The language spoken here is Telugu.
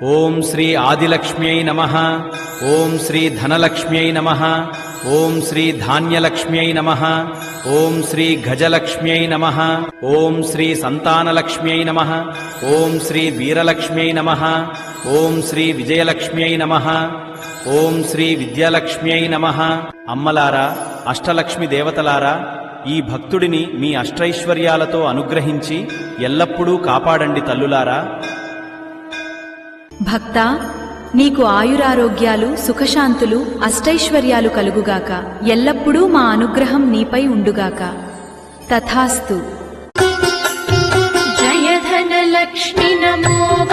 ఓం శ్రీ ఆదిలక్ష్మ్యై నమః. ఓం శ్రీ ధనలక్ష్మ్యై నమః. ఓం శ్రీ ధాన్యలక్ష్మ్యై నమః. ఓం శ్రీ గజలక్ష్మ్యై నమః. ఓం శ్రీ సంతానలక్ష్మ్యై నమః. ఓం శ్రీ వీరలక్ష్మ్యై నమః. ఓం శ్రీ విజయలక్ష్మ్యై నమః. ఓం శ్రీ విద్యాలక్ష్మ్యై నమః. అమ్మలారా, అష్టలక్ష్మి దేవతలారా, ఈ భక్తుడిని మీ అష్టైశ్వర్యాలతో అనుగ్రహించి ఎల్లప్పుడూ కాపాడండి తల్లులారా. భక్తా, నీకు ఆయురారోగ్యాలు, సుఖశాంతులు, అష్టైశ్వర్యాలు కలుగుగాక. ఎల్లప్పుడూ మా అనుగ్రహం నీపై ఉండుగాక. తథాస్తు. జయ ధనలక్ష్మి నమో